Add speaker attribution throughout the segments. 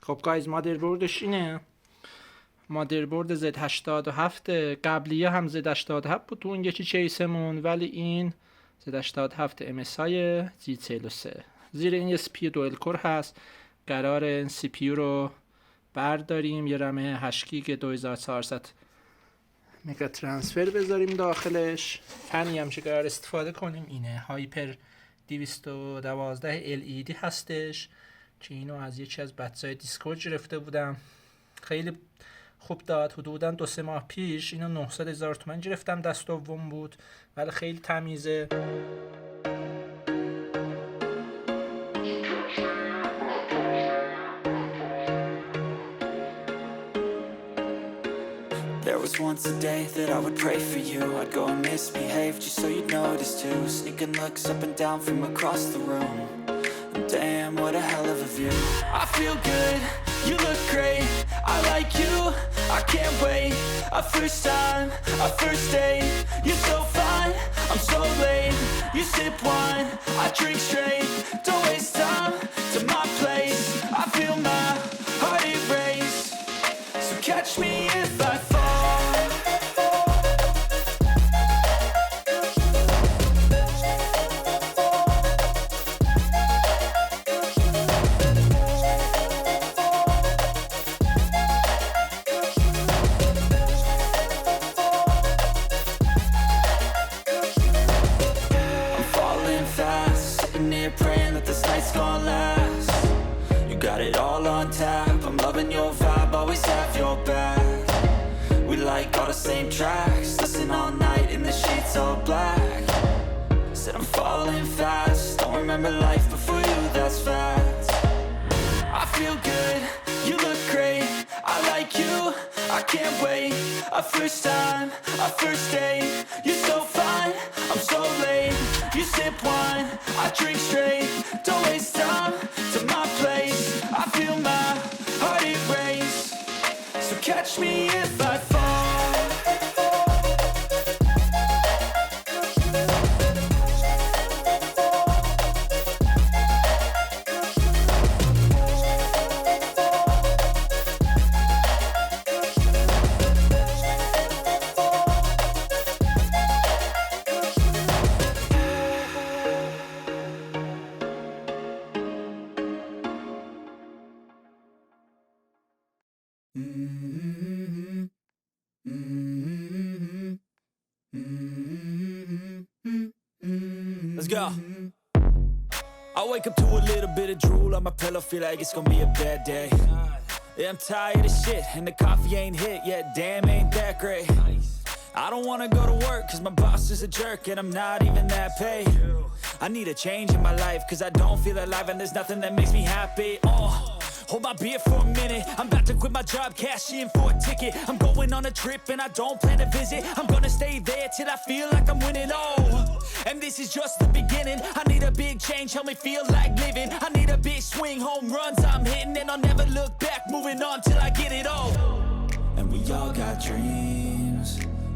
Speaker 1: خب گایز مادربردش اینه، مادربرد Z87 قبلیه هم Z87 بود تو اون یکی چیسمون، ولی این Z87 MSI Z43. زیر این یه CPU دوئل کور هست. قرار این CPU رو برداریم، یه رم 8 گیگ 2400 مگا ترانسفر بذاریم داخلش. فنی هم که قرار استفاده کنیم اینه، هایپر 212 LED هستش که اینو از یکی از بچه‌های دیسکورد گرفته بودم، خیلی خوب داد. حدوداً 2-3 ماه پیش اینو 900,000 تومان گرفتم، دست دوم بود ولی خیلی تمیزه.
Speaker 2: There was once a day that I would pray for you. I'd go and misbehave just so you'd notice too. Sneaking looks up and down from across the room. And damn, what a hell of a view. I feel good, you look great. I like you, I can't wait. A first time, a first date. You're so fine, I'm so late. You sip wine, I drink straight. Don't waste time to my place. I feel my heart erase. So catch me if I fall. Same tracks, listen all night in the sheets all black. Said I'm falling fast, don't remember life before you, that's fact. I feel good, you look great. I like you, I can't wait. A first time, a first date. You're so fine, I'm so late. You sip wine, I drink straight. Don't waste time to my place. I feel my heart erase. So catch me if I fall.
Speaker 3: Let's go. I wake up to a little bit of drool on my pillow, feel like it's gonna be a bad day. Yeah, I'm tired of shit, and the coffee ain't hit yet, damn ain't that great. I don't wanna go to work, cause my boss is a jerk, and I'm not even that paid. I need a change in my life, cause I don't feel alive, and there's nothing that makes me happy. Hold my beer for a minute, I'm about to quit my job, cash in for a ticket. I'm going on a trip and I don't plan to visit. I'm gonna stay there till I feel like I'm winning, oh. And this is just the beginning. I need a big change, help me feel like living. I need a big swing, home runs I'm hitting. And I'll never look back, moving on till I get it all.
Speaker 2: And we all got dreams,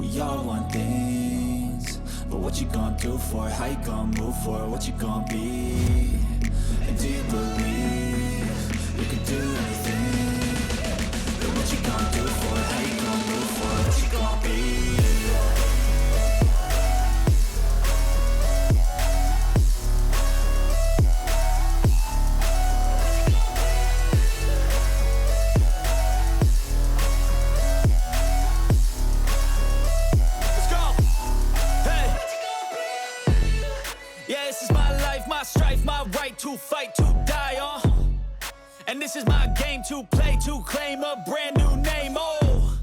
Speaker 2: we all want things. But what you gonna do for it, how you gonna move for it, what you gonna be? And do you believe you can do anything? But what you gonna do for it? How you gonna move for it? What you gonna be?
Speaker 3: Let's go. Hey. Yeah, this is my life, my strife, my right to fight, to die on. And this is my game to play, to claim a brand new name, oh.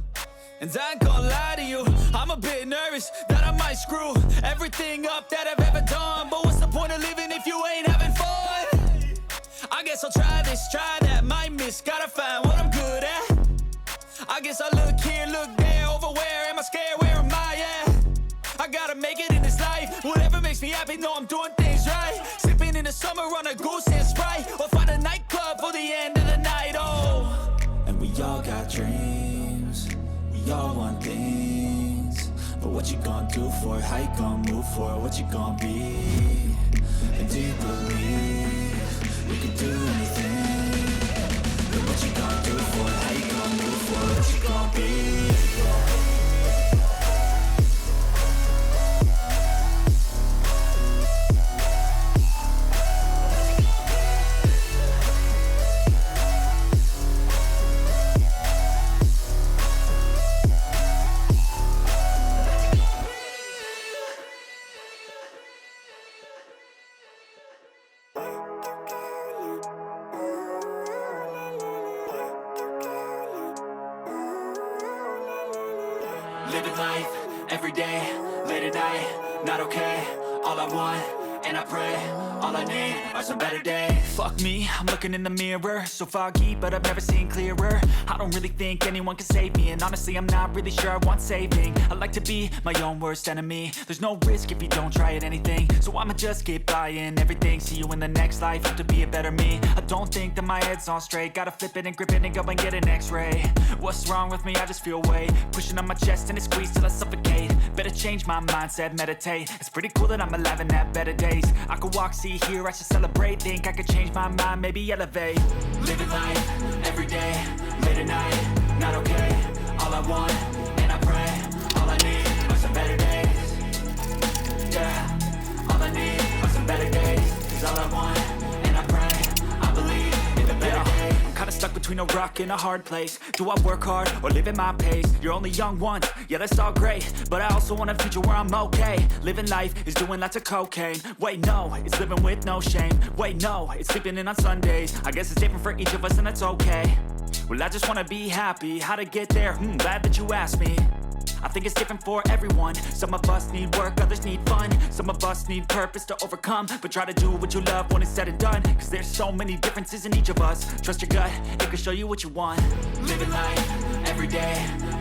Speaker 3: And I ain't gonna lie to you, I'm a bit nervous that I might screw everything up that I've ever done. But what's the point of living if you ain't having fun? I guess I'll try this, try that, might miss, gotta find what I'm good at. I guess I look here, look there, over where am I scared, where am I at? I gotta make it in this life, whatever makes me happy, know I'm doing things right. Sipping in the summer on a goose and Sprite, or find a nightclub for the end of the night, oh.
Speaker 2: And we all got dreams, we all want things. But what you gonna do for it, how you gonna move for it, what you gonna be? And do you believe you can do anything? But what you gonna every day, late at night, not okay. All I want, and I pray, all I need are some better days.
Speaker 3: Fuck me, I'm looking in the mirror, so foggy, but I've never seen clearer. I don't really think anyone can save me, and honestly I'm not really sure I want saving. I like to be my own worst enemy. There's no risk if you don't try at anything, so I'ma just keep buying everything. See you in the next life, hope to be a better me. I don't think that my head's on straight, gotta flip it and grip it and go and get an x-ray. What's wrong with me? I just feel weight pushing on my chest and it squeezes till I suffocate. Better change my mindset, meditate. It's pretty cool that I'm alive and have better days. I could walk, see, hear, I should celebrate. Think I could change my mind, maybe elevate.
Speaker 2: Living life, every day, late at night, not okay. All I want, and I pray, all I need are some better days. Yeah, all I need are some better days. Cause all I want, and I pray, I believe in the better days.
Speaker 3: I'm kinda stuck between a rock and a hard place. Do I work hard or live at my pace? You're only young once, yeah that's all great, but I also want a future where I'm okay. Living life is doing lots of cocaine. Wait no, it's living with no shame. Wait no, it's sleeping in on Sundays. I guess it's different for each of us and that's okay. Well I just wanna be happy, how to get there? Glad that you asked me. I think it's different for everyone. Some of us need work, others need fun. Some of us need purpose to overcome. But try to do what you love when it's said and done. Cause there's so many differences in each of us. Trust your gut, it can show you what you want.
Speaker 2: Living life, every day,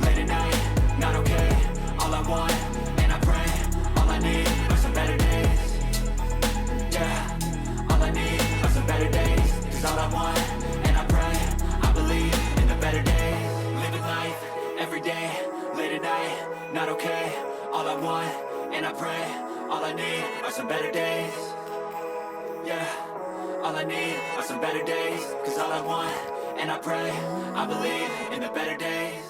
Speaker 2: late at night, not okay. All I want, and I pray, all I need are some better days. Yeah, all I need are some better days. Cause all I want, and I pray, I believe in the better days. Living life, every day, late at night, not okay. All I want, and I pray, all I need are some better days. Yeah, all I need are some better days. Cause all I want, and I pray, I believe in the better days.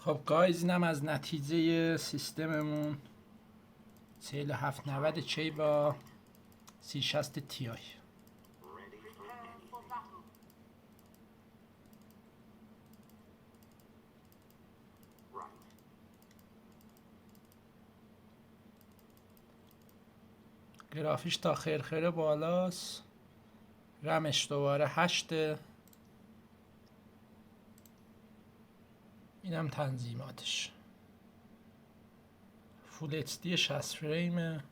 Speaker 1: خب گایز اینم از نتیجه سیستممون 4790 چی با 3060 تی آی. گرافیش تا خیرخیره بالاست، رمش دوباره 8، اینم تنظیماتش، فول اچ دی 60 فریمه.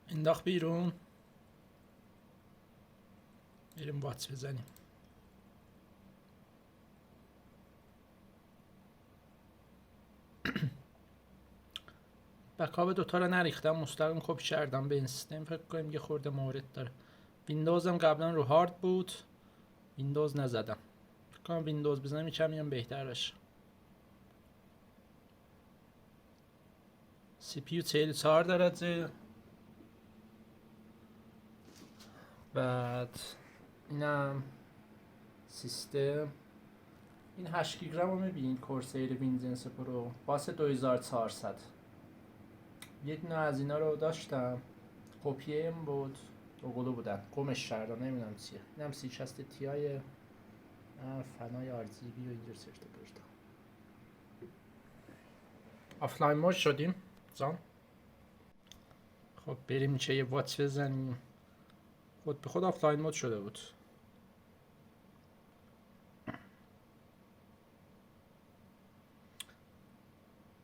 Speaker 1: انداخت بیرون. بریم واتس بزنیم. بکاپ دوتا رو نریختم، مستقیم کپی کردم به این سیستم. فکر کنم یه خورده مورد داره. ویندوزم قبلا رو هارد بود، ویندوز نزدم. فکر کنم ویندوز بزنم کمی هم بهتر بشه. سی پی یو 44 درجه. بعد اینم سیستم. این 8 گیگرم رو میبینید، کورسیر وینزنس پرو باس 2400. یه دونه از اینا رو داشتم، کپیم بود، دوقلو بودن، گمش کردم، نمیدونم چیه. اینم 3060 تی فنای RGB و اینجور سرشت بردم. آفلاین مود شدیم زان. خب بریم چه یه واتس بزنیم. خود به خود آفلاین مود شده بود.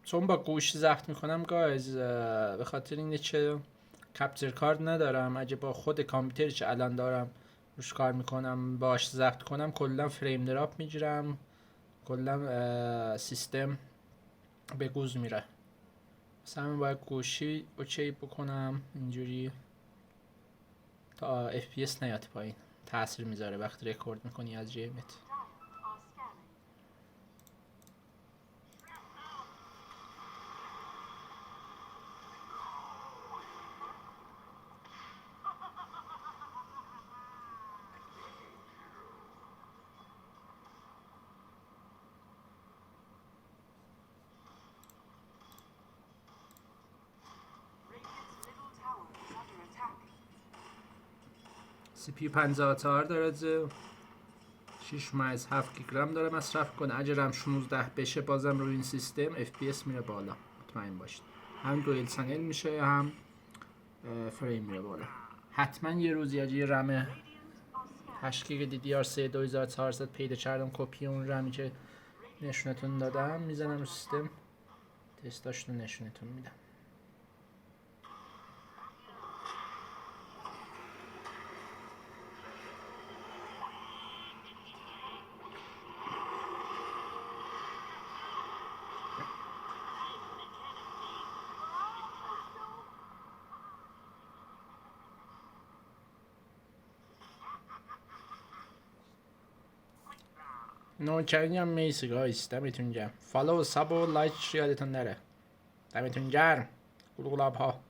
Speaker 1: چون با گوشی ضبط میکنم گایز، به خاطر اینه که کپچر کارت ندارم. اگه با خود کامپیوتری که الان دارم روش کار میکنم باش ضبط کنم، کلا فریم دراپ میگیرم، کلا سیستم به گوز میره. مثلا باید گوشی اوکی بکنم اینجوری تا FPS نیاد پایین. تاثیر میذاره وقتی رکورد میکنی از جیمت. سی پی 54 درجه، 6 مایز 7 گیگرم داره مصرف کنه. اگه رم 16 بشه بازم روی این سیستم FPS میره بالا، مطمئن باشید. هم دوئل چنل میشه هم فریم میره بالا. حتما یه روزی اگه رم 8 گیگ DDR3 2400 پیدا کردم، کپی اون رمی که نشونتون دادم میزنم رو سیستم، تستاشون نشونتون میدم. نوکرینی هم میسی گایست. دمتون گرم. فالو و ساب و لایک یادتون نره. دمتون گرم. گلگلاب ها.